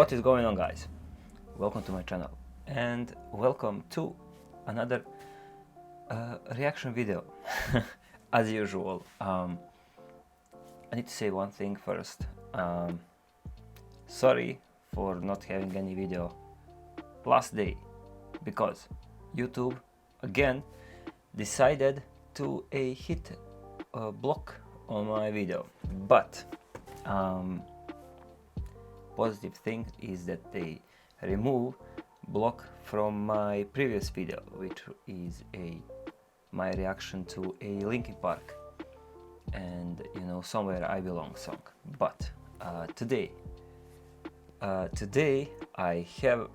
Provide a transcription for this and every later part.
What is going on, guys? Welcome to my channel and welcome to another reaction video. As usual, I need to say one thing first. Sorry for not having any video last day because YouTube again decided to hit a block on my video, but positive thing is that they remove block from my previous video, which is my reaction to a Linkin Park and Somewhere I Belong song. But today I have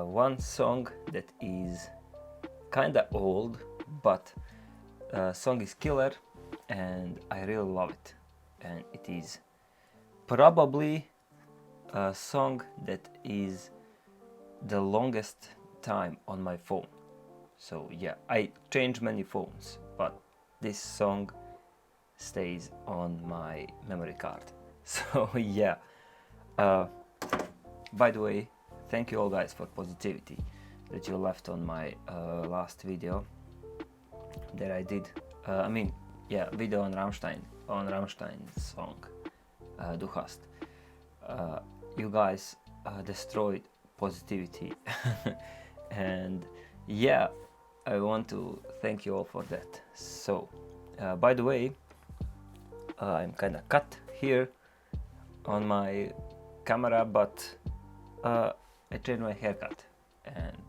one song that is kinda old, but song is killer and I really love it, and it is probably a song that is the longest time on my phone. So yeah, I changed many phones, but this song stays on my memory card. So yeah, by the way, thank you all guys for positivity that you left on my last video that I did. Video on Rammstein's song Du hast. You guys destroyed positivity and yeah, I want to thank you all for that. So by the way, I'm kinda cut here on my camera, but I changed my haircut, and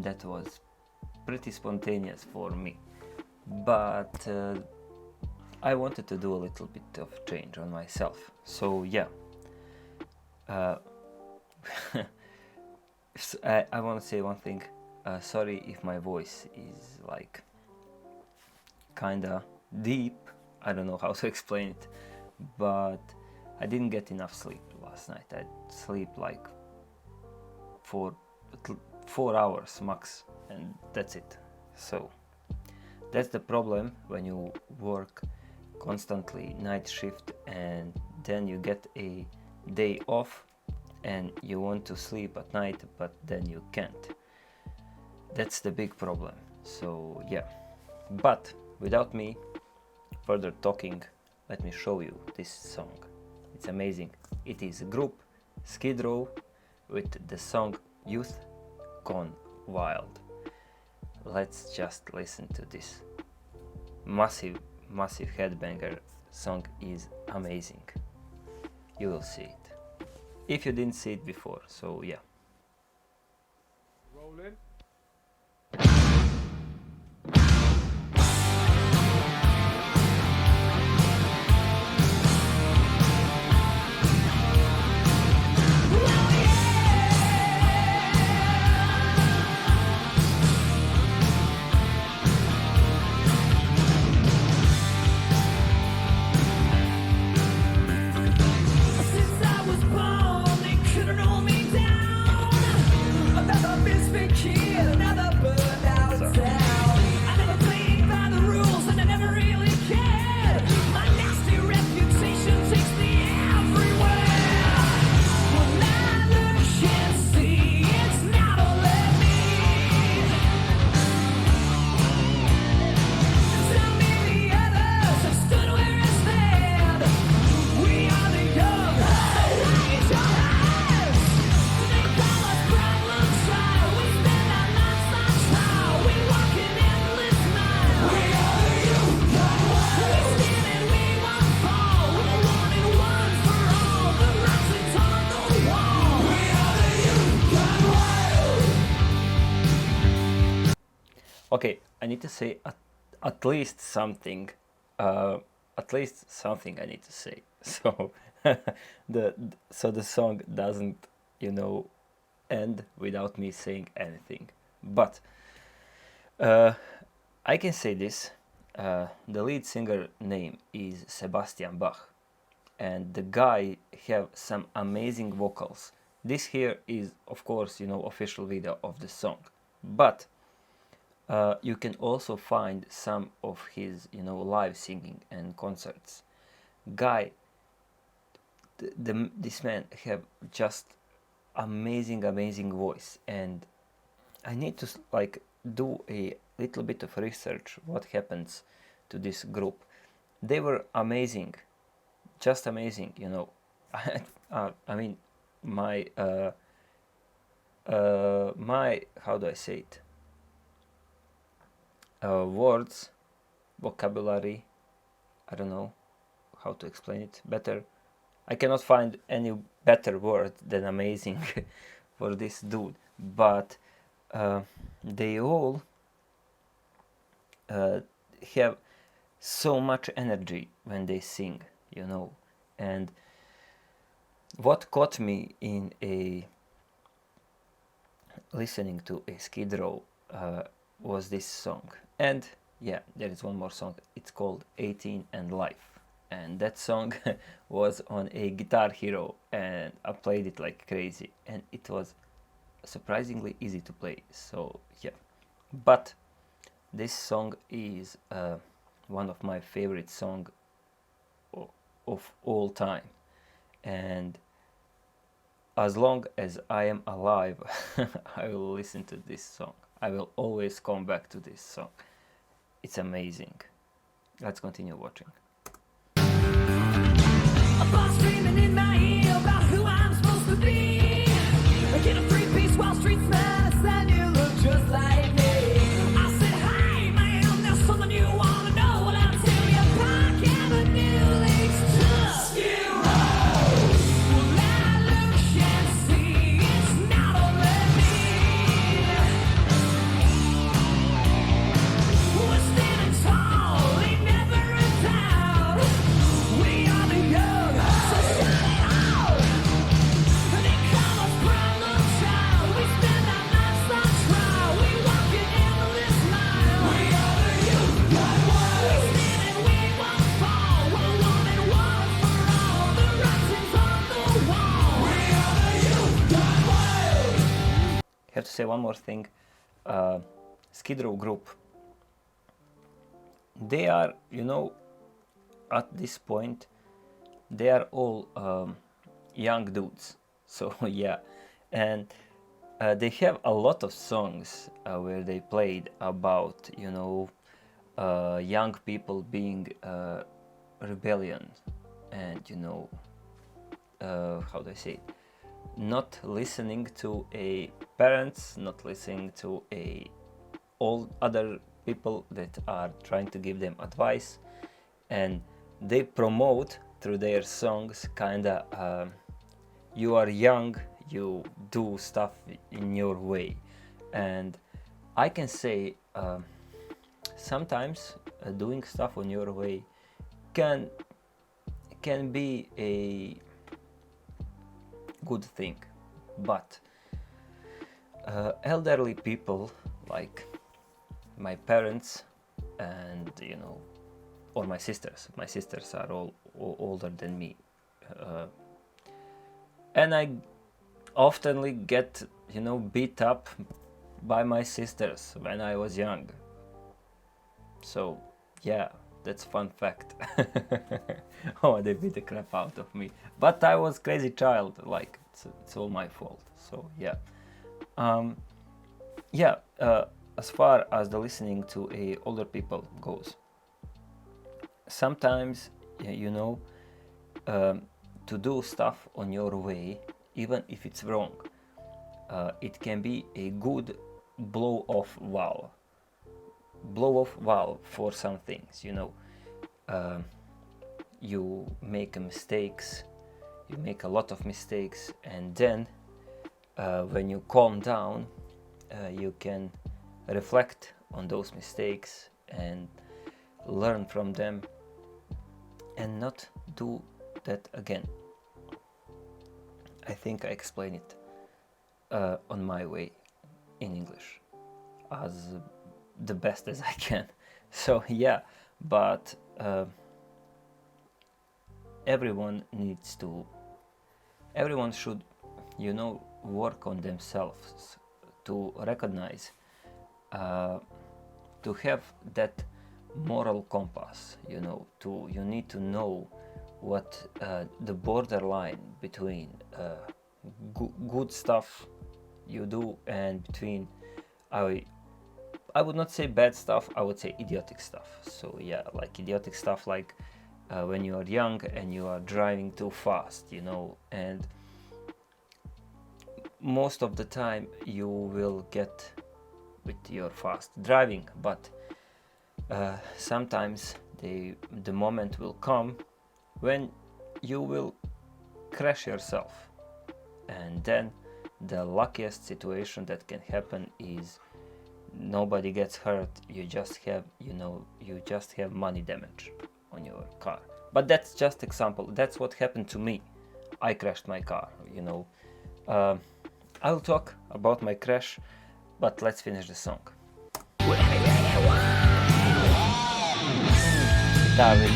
that was pretty spontaneous for me, but I wanted to do a little bit of change on myself. So yeah, I want to say one thing. Sorry if my voice is like kinda deep. I don't know how to explain it, but I didn't get enough sleep last night. I sleep like for 4 hours max, and that's it. So that's the problem when you work constantly night shift and then you get a day off and you want to sleep at night, but then you can't. That's the big problem. So yeah, but without me further talking, let me show you this song. It's amazing. It is a group Skid Row with the song Youth Gone Wild. Let's just listen to this massive headbanger. Song is amazing. You will see it if you didn't see it before. So yeah. Rolling. Okay, I need to say at least something. At least something I need to say. So the song doesn't, end without me saying anything. But I can say this. The lead singer name is Sebastian Bach, and the guy have some amazing vocals. This here is, of course, official video of the song, but you can also find some of his live singing and concerts. Guy this man have just amazing voice, and I need to like do a little bit of research what happens to this group. They were amazing, just amazing, you know. I mean, my my, how do I say it, words, vocabulary, I don't know how to explain it better. I cannot find any better word than amazing for this dude, but they all have so much energy when they sing, you know. And what caught me in a listening to a Skid Row was this song. And yeah, there is one more song. It's called 18 and Life. And that song was on a Guitar Hero, and I played it like crazy. And it was surprisingly easy to play. So yeah. But this song is one of my favorite songs of all time. And as long as I am alive, I will listen to this song. I will always come back to this song. It's amazing. Let's continue watching. A boss dreaming in my ear about who I'm supposed to be. I get a three-piece Wall Street smash and you look just like me. I said, hey man, there's something you wanna know. Well, I'll tell you, Park Avenue leads to Skid Row. Well, I look and see it's not only me. We're standing tall, ain't never a doubt. We are the young, so shout it out. They call us problem child. We spend our nights on trial. We walk an endless mile. We are the youth, got wild. We stand and we won't fall. We're one and one for all. The writing's on the wall. We are the youth, got wild. Have to say one more thing. Skid Row group. They are, you know, at this point, they are all young dudes. So yeah, and they have a lot of songs where they played about, you know, young people being rebellion, and you know, how do I say it? Not listening to a parents, not listening to a all other people that are trying to give them advice, and they promote through their songs kinda you are young, you do stuff in your way. And I can say sometimes doing stuff on your way can be a good thing, but elderly people like my parents and, you know, or my sisters are all older than me, and I oftenly get, you know, beat up by my sisters when I was young. So yeah, that's fun fact. Oh, they beat the crap out of me, but I was crazy child, like it's all my fault. So yeah. As far as the listening to a older people goes, sometimes, you know, to do stuff on your way, even if it's wrong, it can be a good blow off valve for some things, you know. You make mistakes, you make a lot of mistakes, and then when you calm down, you can reflect on those mistakes and learn from them and not do that again. I think I explain it on my way in English as the best as I can. So yeah, but everyone should, you know, work on themselves to recognize, to have that moral compass, you know, you need to know what the borderline between good stuff you do and between I would not say bad stuff, I would say idiotic stuff. So yeah, like idiotic stuff like when you are young and you are driving too fast, you know, and most of the time you will get with your fast driving, but sometimes the moment will come when you will crash yourself, and then the luckiest situation that can happen is nobody gets hurt. You just have money damage on your car. But that's just example. That's what happened to me. I crashed my car, you know. I'll talk about my crash, but let's finish the song. David.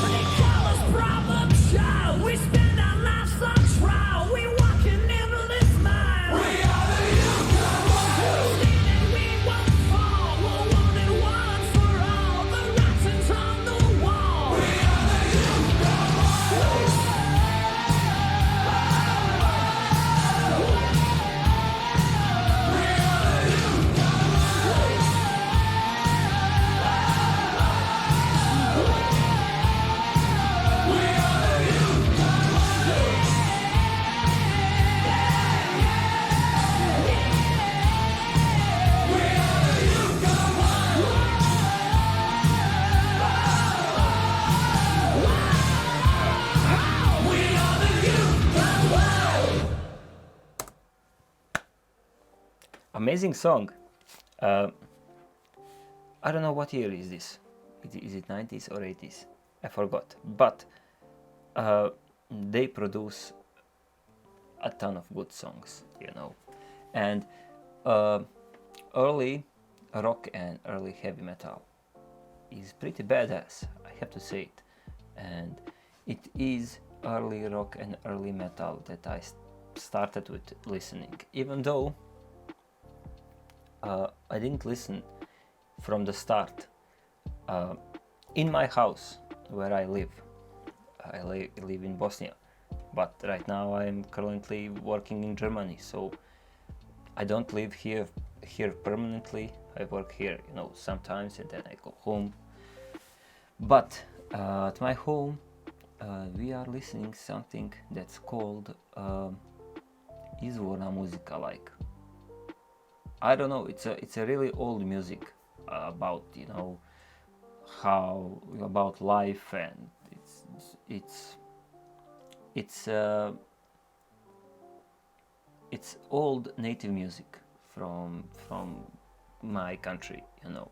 They call us problem child. We spend our lives on trial. We walk an endless mile. We are the youth of world. That we won't fall. We're wanted one for all. The writing's on the wall. We are the youth of world. Amazing song. I don't know what year is this. Is it 90s or 80s? I forgot. But they produce a ton of good songs, you know. And early rock and early heavy metal is pretty badass, I have to say it. And it is early rock and early metal that I started with listening, even though I didn't listen from the start. In my house where I live, I live in Bosnia, but right now I'm currently working in Germany, so I don't live here permanently. I work here, you know, sometimes, and then I go home. But at my home, we are listening something that's called izvorna muzika, like, I don't know, it's a really old music about, you know, how about life, and it's old native music from my country, you know.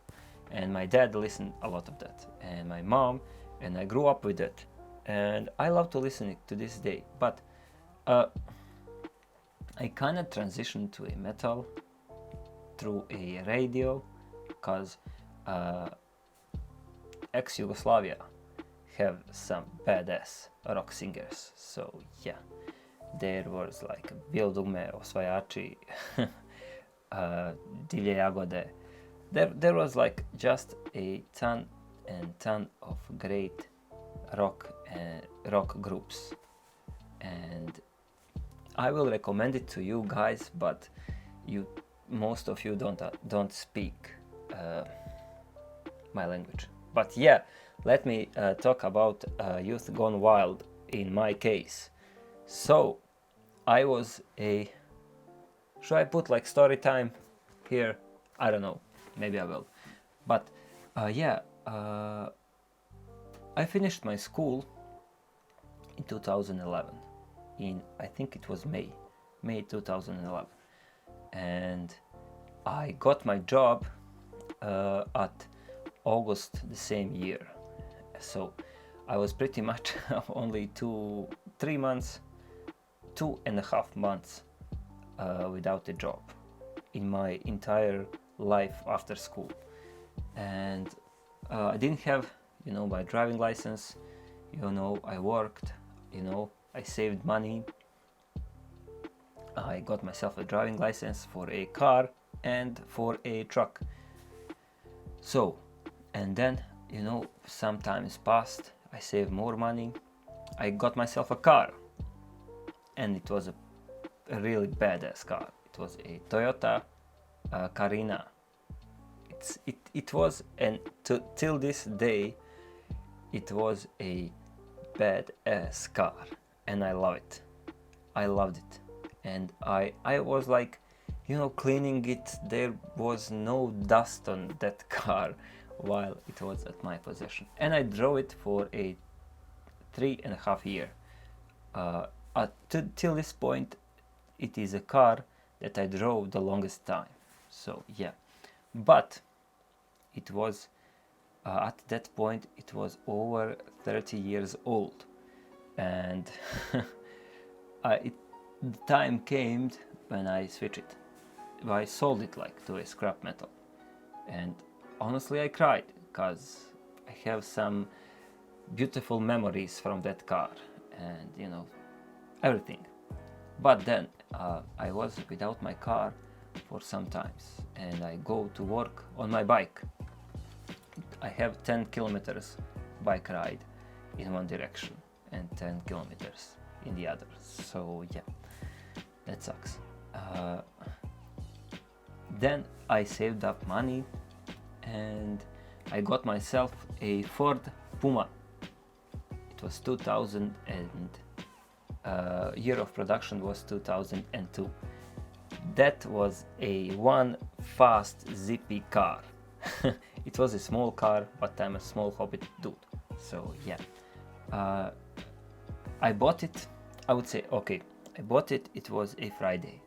And my dad listened a lot of that, and my mom, and I grew up with it, and I love to listen it to this day. But I kind of transitioned to a metal through a radio, because ex-Yugoslavia have some badass rock singers. So yeah, there was like Bildugme, Osvajači, Divlje Jagode. There was like just a ton and ton of great rock groups, and I will recommend it to you guys, but most of you don't speak my language. But yeah, let me talk about Youth Gone Wild in my case. So I was should I put like story time here? I don't know, maybe I will. But I finished my school in 2011. I think it was May 2011. And I got my job at August the same year. So I was pretty much only 2.5 months without a job in my entire life after school. And I didn't have, you know, my driving license, you know, I worked, you know, I saved money. I got myself a driving license for a car and for a truck. So, and then, you know, some times passed, I saved more money. I got myself a car, and it was a really badass car. It was a Toyota Carina. It was, and till this day, it was a badass car, and I love it. I loved it, and I was like, you know, cleaning it. There was no dust on that car while it was at my possession, and I drove it for a 3.5 years. Till this point, it is a car that I drove the longest time. So yeah, but it was at that point it was over 30 years old, and the time came when I switched it. I sold it like to a scrap metal, and honestly I cried because I have some beautiful memories from that car, and you know, everything. But then I was without my car for some times, and I go to work on my bike. I have 10 kilometers bike ride in one direction and 10 kilometers in the other. So yeah, that sucks. Then I saved up money and I got myself a Ford Puma. It was 2000 and year of production was 2002. That was a one fast zippy car. It was a small car, but I'm a small hobbit dude. So yeah, I bought it. I would say, okay, I bought it. It was a Friday.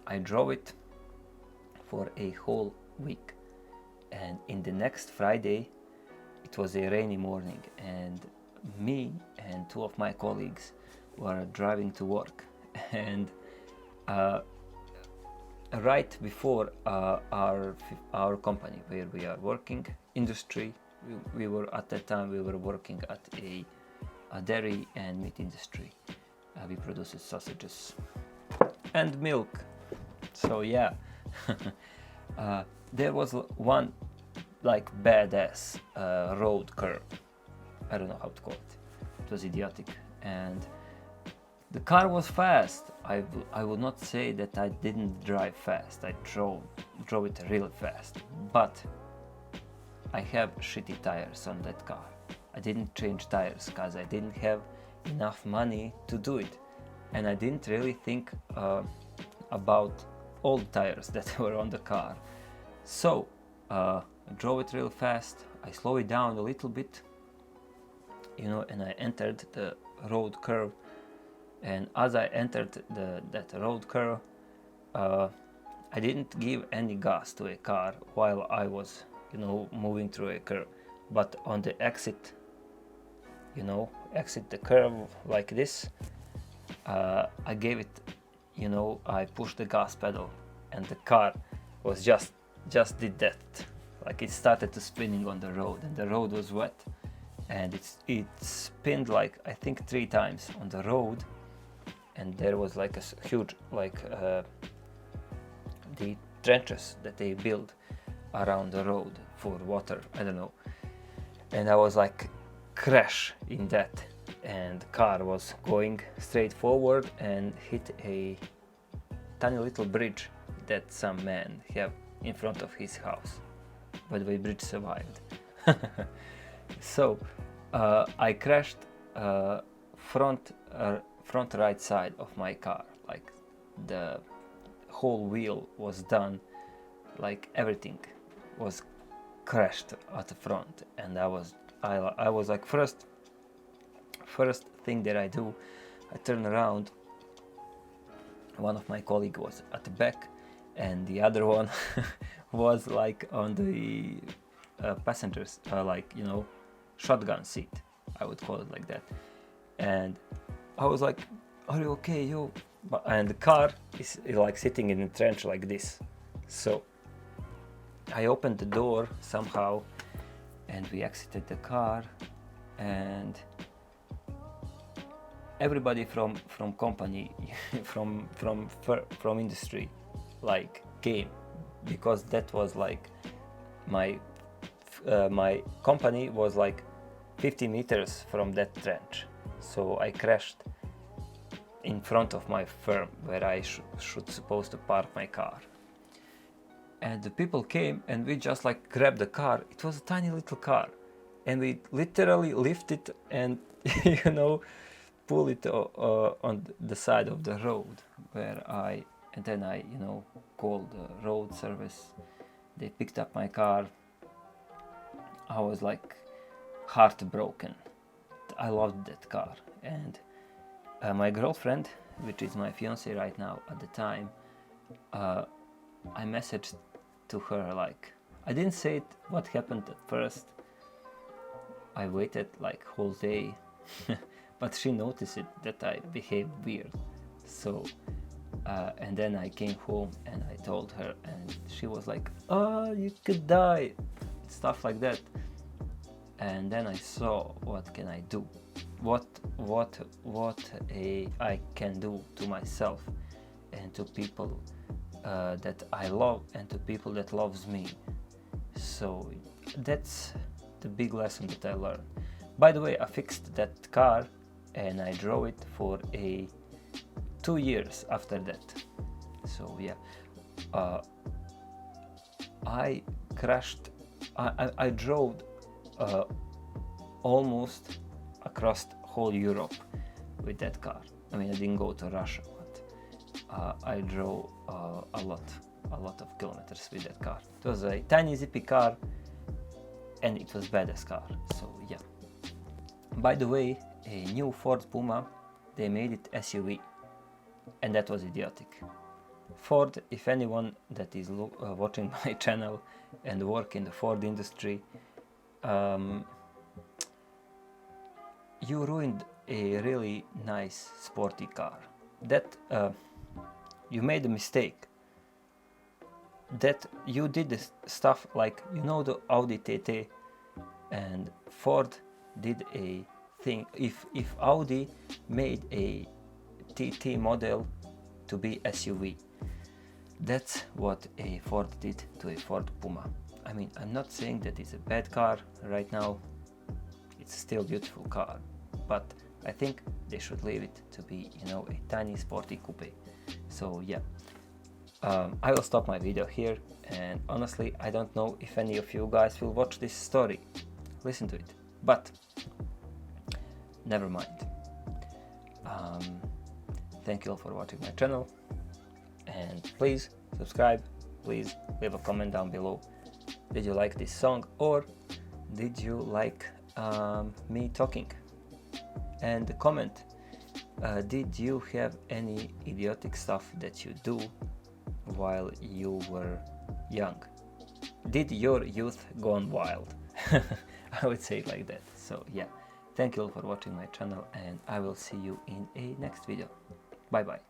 I drove it for a whole week, and in the next Friday, it was a rainy morning, and me and two of my colleagues were driving to work, and right before our company where we are working, industry, we were at that time we were working at a dairy and meat industry. We produced sausages and milk. So yeah, there was one like badass road curve. I don't know how to call it. It was idiotic, and the car was fast. I would not say that I didn't drive fast. I drove it really fast, but I have shitty tires on that car. I didn't change tires because I didn't have enough money to do it, and I didn't really think about all the tires that were on the car. So I drove it real fast. I slowed it down a little bit, you know, and I entered the road curve. And as I entered that road curve, I didn't give any gas to a car while I was, you know, moving through a curve. But on the exit, you know, exit the curve like this, I gave it, you know, I pushed the gas pedal, and the car was just did that. Like it started to spinning on the road, and the road was wet, and it spinned like I think 3 times on the road. And there was like a huge, like the trenches that they build around the road for water, I don't know. And I was like crash in that, and the car was going straight forward and hit a tiny little bridge that some man have in front of his house. But the bridge survived. So I crashed front right side of my car. Like the whole wheel was done, like everything was crashed at the front, and I was like first thing that I do, I turn around. One of my colleague was at the back, and the other one was like on the passengers, like, you know, shotgun seat, I would call it like that. And I was like, are you okay, yo? And the car is like sitting in a trench like this. So I opened the door somehow, and we exited the car, and everybody from company from industry like came, because that was like my company was like 50 meters from that trench, so I crashed in front of my firm where I should supposed to park my car. And the people came and we just like grabbed the car. It was a tiny little car, and we literally lift it and you know, pull it on the side of the road and then I, you know, called the road service. They picked up my car. I was like heartbroken. I loved that car. And my girlfriend, which is my fiance right now at the time, I messaged to her, like, I didn't say it what happened at first. I waited like whole day, but she noticed it that I behaved weird. So and then I came home and I told her, and she was like, "Oh, you could die," stuff like that. And then I saw what can I do, what I can do to myself and to people that I love and to people that loves me. So that's the big lesson that I learned. By the way, I fixed that car and I drove it for 2 years after that. So yeah, I crashed. I drove almost across whole Europe with that car. I mean, I didn't go to Russia, but I drove a lot of kilometers with that car. It was a tiny zippy car, and it was badass car. So yeah. By the way, a new Ford Puma, they made it SUV, and that was idiotic. Ford, if anyone that is watching my channel and work in the Ford industry, you ruined a really nice sporty car. That you made a mistake. That you did this stuff like, you know, the Audi TT, and Ford did a thing. If Audi made a TT model to be SUV, that's what a Ford did to a Ford Puma. I mean, I'm not saying that it's a bad car right now. It's still a beautiful car, but I think they should leave it to be, you know, a tiny sporty coupe. So yeah, I will stop my video here, and honestly I don't know if any of you guys will watch this story, listen to it, but never mind. Thank you all for watching my channel, and please subscribe, please leave a comment down below. Did you like this song, or did you like me talking? And comment, did you have any idiotic stuff that you do while you were young? Did your youth gone wild? I would say it like that. So yeah, thank you all for watching my channel, and I will see you in a next video. Bye bye.